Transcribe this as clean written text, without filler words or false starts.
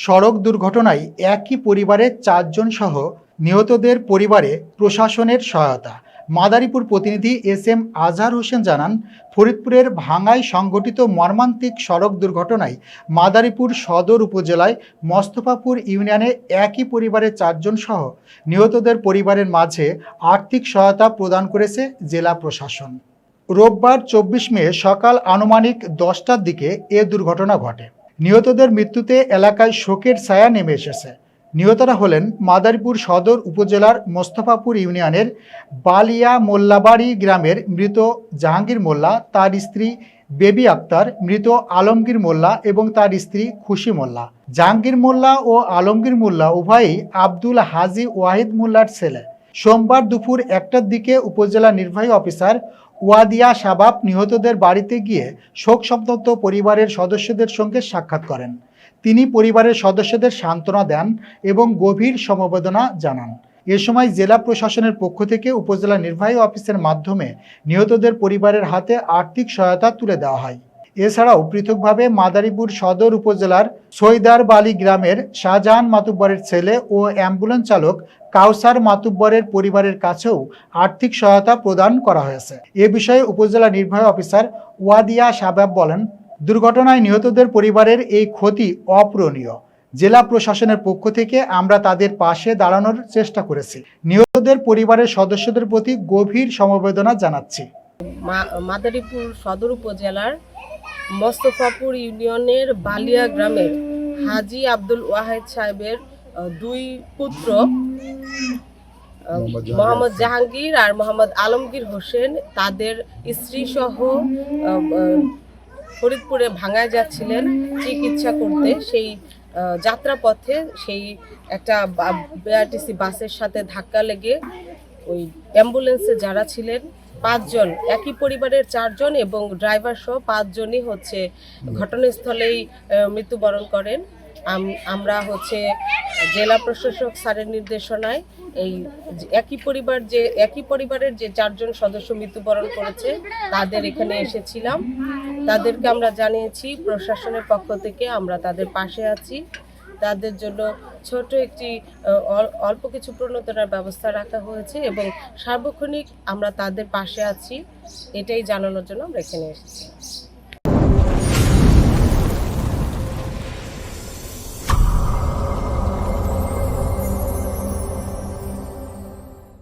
সড়ক দুর্ঘটনায় একই পরিবারের ৪ জন সহ নিহতদের পরিবারে প্রশাসনের সহায়তা। মাদারীপুর প্রতিনিধি এস.এম. আজহার হোসেন জানান, ফরিদপুরের ভাঙ্গায় সংঘটিত মর্মান্তিক সড়ক দুর্ঘটনায় মাদারীপুর সদর উপজেলায় মোস্তফাপুর ইউনিয়নে একই পরিবারের ৪ জন সহ নিহতদের পরিবারের মাঝে আর্থিক সহায়তা প্রদান করেছে জেলা প্রশাসন। রোববার ২৪ মে সকাল আনুমানিক ১০টার দিকে এ দুর্ঘটনা ঘটে। নিহতদের মৃত্যুতে এলাকায় শোকের ছায়া নেমে এসেছে। নিহতরা হলেন মাদারীপুর সদর উপজেলার মোস্তফাপুর ইউনিয়নের বালিয়া মোল্লাবাড়ি গ্রামের মৃত জাহাঙ্গীর মোল্লা, তার স্ত্রী বেবি আক্তার, মৃত আলমগীর মোল্লা এবং তার স্ত্রী খুশি মোল্লা। জাহাঙ্গীর মোল্লা ও আলমগীর মোল্লা উভয়ই আব্দুল হাজি ওয়াহিদ মোল্লার ছেলে। সোমবার দুপুর ১টার দিকে উপজেলা নির্বাহী অফিসার ওয়াদিয়া শাবাব নিহতদের বাড়িতে গিয়ে শোকসন্তপ্ত পরিবারের সদস্যদের সঙ্গে সাক্ষাৎ করেন। তিনি পরিবারের সদস্যদের সান্ত্বনা দেন এবং গভীর সমবেদনা জানান। এ সময় জেলা প্রশাসনের পক্ষ থেকে উপজেলা নির্বাহী অফিসের মাধ্যমে নিহতদের পরিবারের হাতে আর্থিক সহায়তা তুলে দেওয়া হয়। এছাড়াও পৃথকভাবে মাদারীপুর সদর উপজেলার সৈদার বালি গ্রামের শাহজাহান মাতুব্বরের ছেলে ও অ্যাম্বুলেন্স চালক কাউসার মাতুব্বরের পরিবারের কাছেও আর্থিক সহায়তা প্রদান করা হয়েছে। এ বিষয়ে উপজেলা নির্বাহী অফিসার ওয়াদিয়া শাবাব বলেন, দুর্ঘটনায় নিহতদের পরিবারের এই ক্ষতি অপূরণীয়। জেলা প্রশাসনের পক্ষ থেকে আমরা তাদের পাশে দাঁড়ানোর চেষ্টা করেছি। নিহতদের পরিবারের সদস্যদের প্রতি গভীর সমবেদনা জানাচ্ছি। মাদারীপুর সদর উপজেলার মোস্তফাপুর ইউনিয়নের বালিয়া গ্রামের হাজী আব্দুল ওয়াহিদ সাহেবের 2 পুত্র মোহাম্মদ জাহাঙ্গীর আর মোহাম্মদ আলমগীর হোসেন তাদের স্ত্রী সহ ফরিদপুরে ভাঙ্গায় যাচ্ছিলেন চিকিৎসা করতে। সেই যাত্রাপথে সেই একটা বিআরটিসি বাসের সাথে ধাক্কা লেগে ওই অ্যাম্বুলেন্সে যারা ছিলেন 5 জন, একই পরিবারের 4 জন এবং ড্রাইভার সহ 5 জনই ঘটনাস্থলেই মৃত্যুবরণ করেন। আমরা জেলা প্রশাসক স্যারের নির্দেশনায় এই একই পরিবারের যে 4 জন সদস্য মৃত্যুবরণ করেছে তাদের এখানে এসেছিলাম। তাদেরকে আমরা জানিয়েছি প্রশাসনের পক্ষ থেকে আমরা তাদের পাশে আছি। তাদের জন্য ছোট একটি অল্প কিছু প্রণোদনার ব্যবস্থা রাখা হয়েছে এবং সার্বক্ষণিক আমরা তাদের পাশে আছি, এটাই জানানোর জন্য আমরা এখানে এসেছি।